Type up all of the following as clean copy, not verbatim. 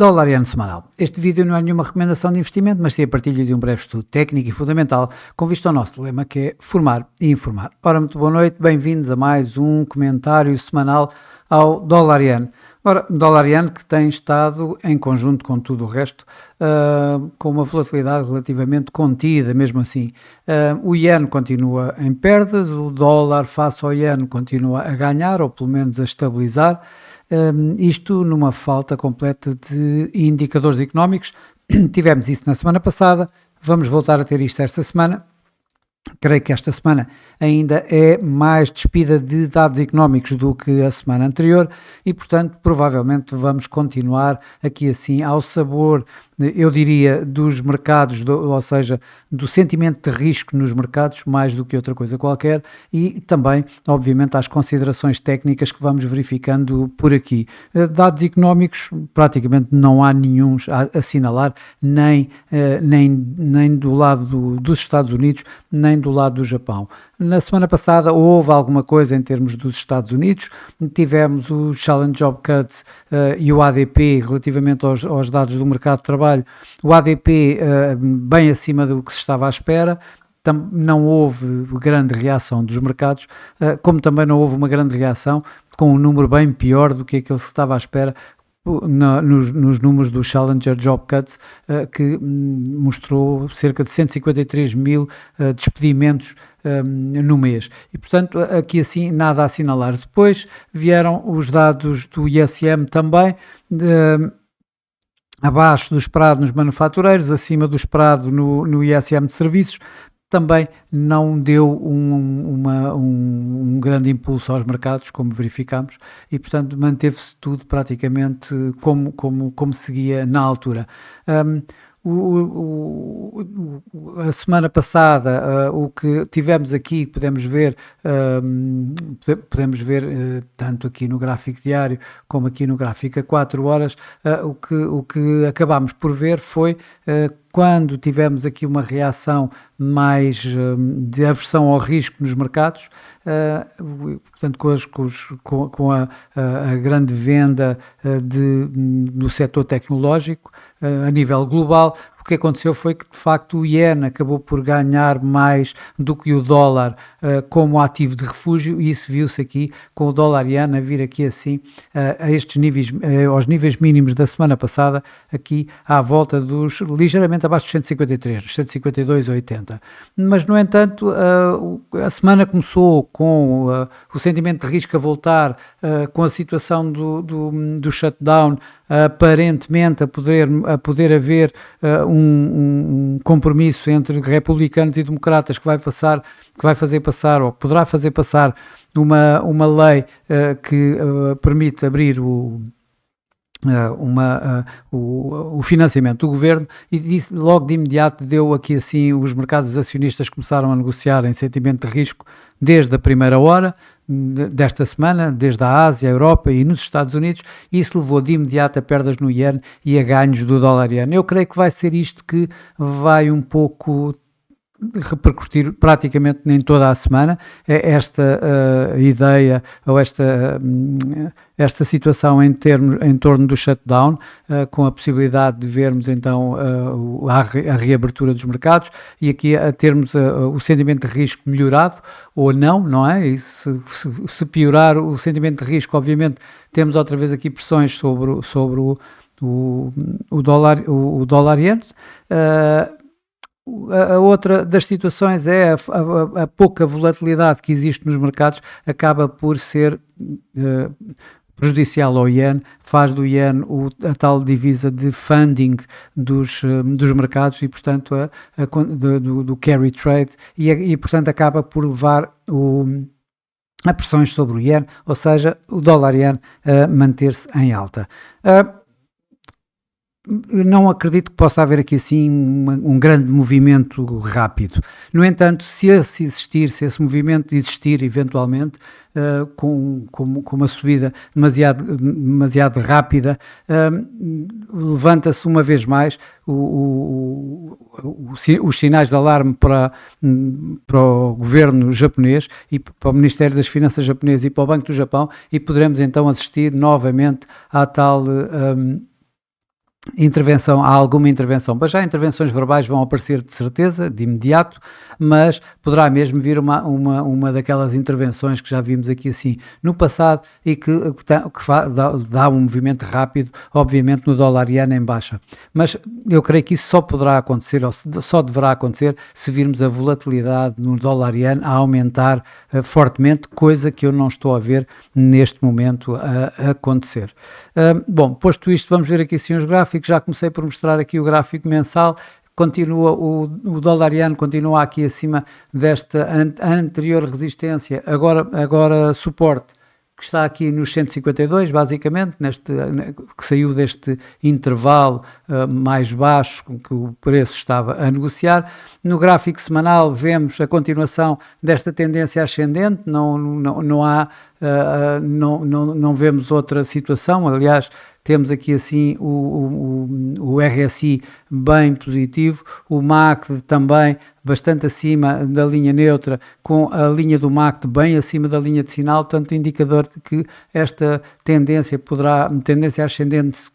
Dólar Yen semanal. Este vídeo não é nenhuma recomendação de investimento, mas sim a partilha de um breve estudo técnico e fundamental com vista ao nosso lema, que é formar e informar. Ora, muito boa noite, bem-vindos a mais um comentário semanal ao Dólar Yen. Ora, Dólar Yen que tem estado, em conjunto com tudo o resto, com uma volatilidade relativamente contida, mesmo assim. O Yen continua em perdas, o dólar face ao Yen continua a ganhar, ou pelo menos a estabilizar. Isto numa falta completa de indicadores económicos. Tivemos isso na semana passada, vamos voltar a ter isto esta semana. Creio que esta semana ainda é mais despida de dados económicos do que a semana anterior e, portanto, provavelmente vamos continuar aqui assim ao sabor, eu diria, dos mercados, ou seja, do sentimento de risco nos mercados, mais do que outra coisa qualquer, e também, obviamente, às considerações técnicas que vamos verificando por aqui. Dados económicos, praticamente não há nenhum a assinalar, nem do lado dos Estados Unidos, nem do lado do Japão. Na semana passada houve alguma coisa em termos dos Estados Unidos, tivemos o Challenge Job Cuts e o ADP relativamente aos dados do mercado de trabalho, o ADP bem acima do que se estava à espera. Não houve grande reação dos mercados, como também não houve uma grande reação com um número bem pior do que aquele que se estava à espera, nos números do Challenger Job Cuts, que mostrou cerca de 153 mil despedimentos no mês. E, portanto, aqui assim nada a assinalar. Depois vieram os dados do ISM também, abaixo do esperado nos manufatureiros, acima do esperado no ISM de serviços. Também não deu um grande impulso aos mercados, como verificamos, e, portanto, manteve-se tudo praticamente como seguia na altura. A semana passada, o que tivemos aqui, podemos ver tanto aqui no gráfico diário como aqui no gráfico a 4 horas, o que acabámos por ver foi quando tivemos aqui uma reação mais de aversão ao risco nos mercados, portanto com a grande venda do setor tecnológico a nível global. O que aconteceu foi que, de facto, o Yen acabou por ganhar mais do que o dólar como ativo de refúgio, e isso viu-se aqui com o dólar Yen a vir aqui assim a estes níveis, aos níveis mínimos da semana passada, aqui à volta dos, ligeiramente abaixo dos 153, dos 152,80. Mas, no entanto, a semana começou com o sentimento de risco a voltar, com a situação do shutdown, aparentemente a poder haver um compromisso entre republicanos e democratas que vai fazer passar, ou poderá fazer passar uma lei que permite abrir o financiamento do governo, e disse, logo de imediato deu aqui assim, os mercados acionistas começaram a negociar em sentimento de risco desde a primeira hora desta semana, desde a Ásia, a Europa e nos Estados Unidos, e isso levou de imediato a perdas no Yen e a ganhos do dólar Yen. Eu creio que vai ser isto que vai um pouco repercutir praticamente em toda a semana, esta ideia ou esta situação em torno do shutdown, com a possibilidade de vermos então a reabertura dos mercados e aqui a termos o sentimento de risco melhorado ou não é? E se piorar o sentimento de risco, obviamente temos outra vez aqui pressões sobre o dólar Yen. A outra das situações é a pouca volatilidade que existe nos mercados, acaba por ser prejudicial ao Yen, faz do Yen a tal divisa de funding dos mercados e, portanto, do carry trade, e portanto acaba por levar a pressões sobre o Yen, ou seja, o dólar Yen a manter-se em alta. Não acredito que possa haver aqui assim um grande movimento rápido. No entanto, se esse movimento existir eventualmente, com uma subida demasiado rápida, levanta-se uma vez mais os sinais de alarme para o governo japonês e para o Ministério das Finanças japonês e para o Banco do Japão, e poderemos então assistir novamente à tal há alguma intervenção, mas já intervenções verbais vão aparecer de certeza, de imediato, mas poderá mesmo vir uma daquelas intervenções que já vimos aqui assim no passado e que dá um movimento rápido, obviamente no dólar iene em baixa. Mas eu creio que isso só poderá acontecer, ou só deverá acontecer, se virmos a volatilidade no dólar iene a aumentar fortemente, coisa que eu não estou a ver neste momento a acontecer. Bom, posto isto, vamos ver aqui assim os gráficos. Já comecei por mostrar aqui o gráfico mensal. Continua o dólar iene continua aqui acima desta anterior resistência, agora suporte, que está aqui nos 152, basicamente, que saiu deste intervalo mais baixo com que o preço estava a negociar. No gráfico semanal vemos a continuação desta tendência ascendente, não vemos outra situação. Aliás, temos aqui assim o RSI bem positivo, o MACD também bastante acima da linha neutra, com a linha do MACD bem acima da linha de sinal, portanto indicador de que esta tendência ascendente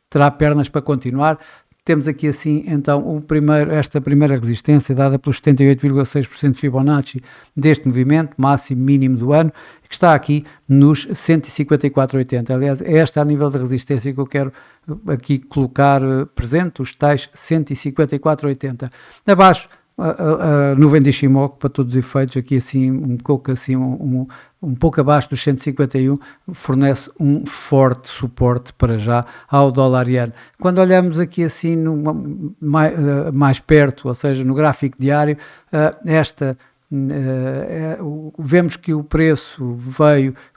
terá pernas para continuar. Temos aqui assim então esta primeira resistência dada pelos 78,6% de Fibonacci deste movimento, máximo mínimo do ano, que está aqui nos 154,80. Aliás, é esta a nível de resistência que eu quero aqui colocar presente, os tais 154,80. Abaixo, a nuvem de Ishimoku, para todos os efeitos, aqui assim um pouco abaixo dos 151, fornece um forte suporte para já ao dólar iene. Quando olhamos aqui assim mais perto, ou seja, no gráfico diário, vemos que o preço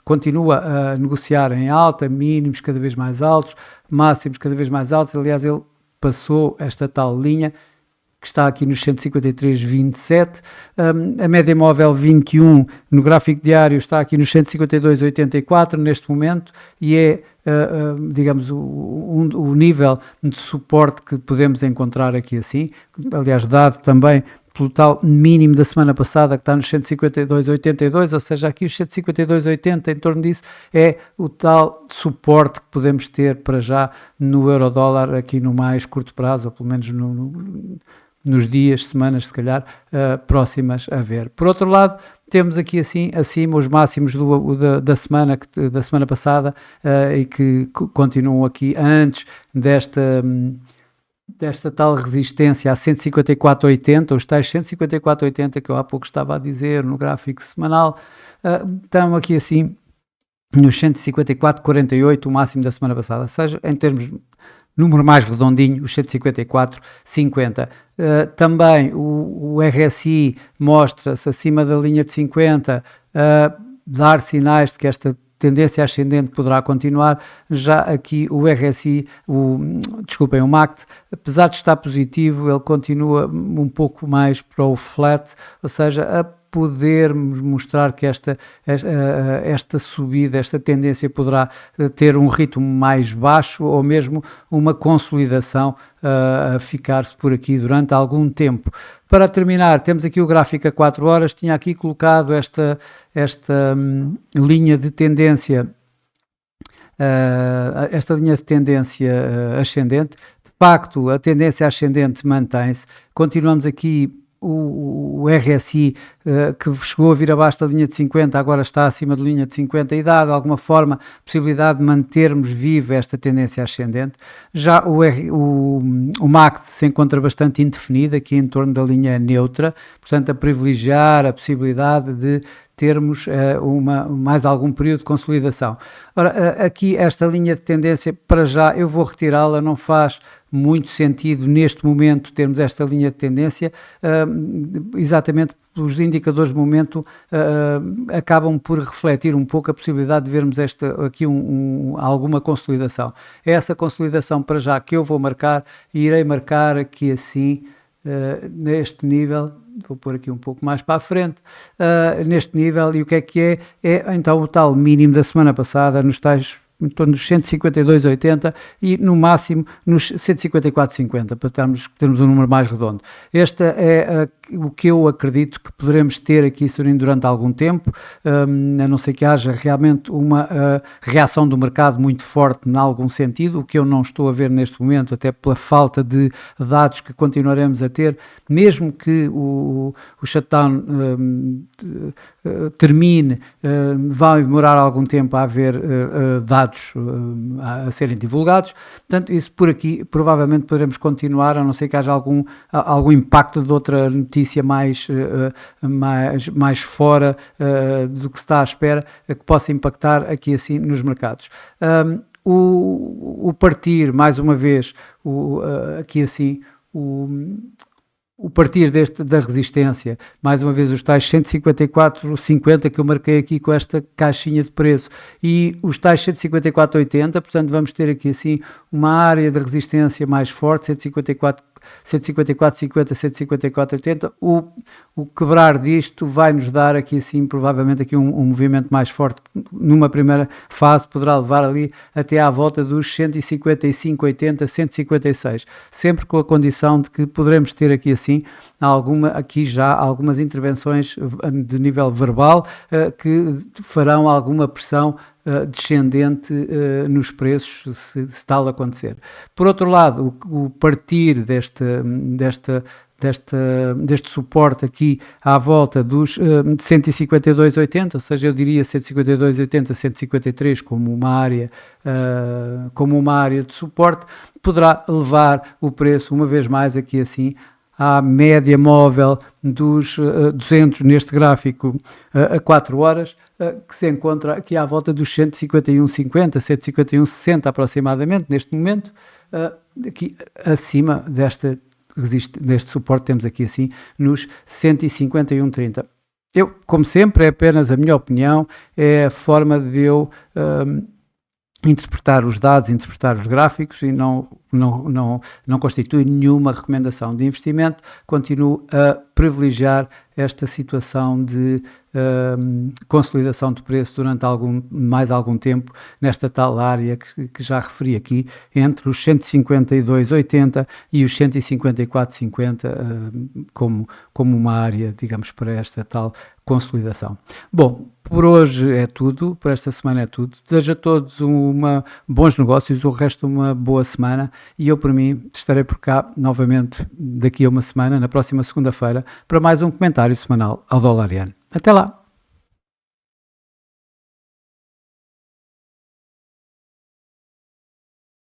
continua a negociar em alta, mínimos cada vez mais altos, máximos cada vez mais altos. Aliás, ele passou esta tal linha que está aqui nos 153,27, a média móvel 21 no gráfico diário está aqui nos 152,84 neste momento, e é, digamos, o nível de suporte que podemos encontrar aqui assim, aliás, dado também pelo tal mínimo da semana passada, que está nos 152,82, ou seja, aqui os 152,80, em torno disso, é o tal suporte que podemos ter para já no euro-dólar aqui no mais curto prazo, ou pelo menos nos dias, semanas, se calhar, próximas a ver. Por outro lado, temos aqui assim acima os máximos da semana passada e que continuam aqui antes desta tal resistência a 154,80, os tais 154,80 que eu há pouco estava a dizer no gráfico semanal, estão aqui assim nos 154,48, o máximo da semana passada, ou seja, em termos número mais redondinho, os 154,50. Também o RSI mostra-se acima da linha de 50, dar sinais de que esta tendência ascendente poderá continuar. Já aqui o RSI, o MACD, apesar de estar positivo, ele continua um pouco mais para o flat, ou seja, a podermos mostrar que esta subida, esta tendência poderá ter um ritmo mais baixo ou mesmo uma consolidação a ficar-se por aqui durante algum tempo. Para terminar, temos aqui o gráfico a 4 horas, tinha aqui colocado esta linha de tendência, ascendente. De facto, a tendência ascendente mantém-se. Continuamos aqui o RSI que chegou a vir abaixo da linha de 50, agora está acima da linha de 50 e dá de alguma forma a possibilidade de mantermos viva esta tendência ascendente. Já o MACD se encontra bastante indefinido aqui em torno da linha neutra, portanto a privilegiar a possibilidade de termos mais algum período de consolidação. Ora, aqui esta linha de tendência, para já eu vou retirá-la, não faz muito sentido neste momento termos esta linha de tendência, exatamente os indicadores de momento acabam por refletir um pouco a possibilidade de vermos aqui alguma consolidação. É essa consolidação para já que eu vou marcar e irei marcar aqui assim, neste nível. Vou pôr aqui um pouco mais para a frente, neste nível, e o que é? É então o tal mínimo da semana passada, nos tais em torno dos 152,80 e no máximo nos 154,50, para termos um número mais redondo. Este é o que eu acredito que poderemos ter aqui durante algum tempo, a não ser que haja realmente uma reação do mercado muito forte em algum sentido, o que eu não estou a ver neste momento, até pela falta de dados que continuaremos a ter, mesmo que o shutdown termine, vai demorar algum tempo a haver dados a serem divulgados. Portanto, isso por aqui provavelmente poderemos continuar, a não ser que haja algum impacto de outra notícia mais fora do que se está à espera, que possa impactar aqui assim nos mercados. O partir, mais uma vez, aqui assim, o partir da resistência, mais uma vez os tais 154,50 que eu marquei aqui com esta caixinha de preço e os tais 154,80, portanto vamos ter aqui assim uma área de resistência mais forte, 154,50, 154,80, o quebrar disto vai nos dar aqui assim provavelmente aqui um movimento mais forte, numa primeira fase poderá levar ali até à volta dos 155,80, 156, sempre com a condição de que poderemos ter aqui assim já algumas intervenções de nível verbal que farão alguma pressão descendente nos preços, se tal acontecer. Por outro lado, o partir deste suporte aqui à volta dos 152,80, ou seja, eu diria 152,80, 153 como uma área de suporte, poderá levar o preço uma vez mais aqui assim à média móvel dos 200 neste gráfico a 4 horas, que se encontra aqui à volta dos 151,50, 151,60 aproximadamente neste momento, aqui acima deste suporte temos aqui assim nos 151,30. Eu, como sempre, é apenas a minha opinião, é a forma de eu interpretar os dados, interpretar os gráficos e não constitui nenhuma recomendação de investimento. Continuo a privilegiar esta situação de consolidação de preço durante mais algum tempo nesta tal área que já referi aqui, entre os 152,80 e os 154,50 como uma área, digamos, para esta tal consolidação. Bom, por hoje é tudo, por esta semana é tudo. Desejo a todos bons negócios, o resto uma boa semana e eu, por mim, estarei por cá novamente daqui a uma semana, na próxima segunda-feira, para mais um comentário semanal ao Dolariano. Até lá!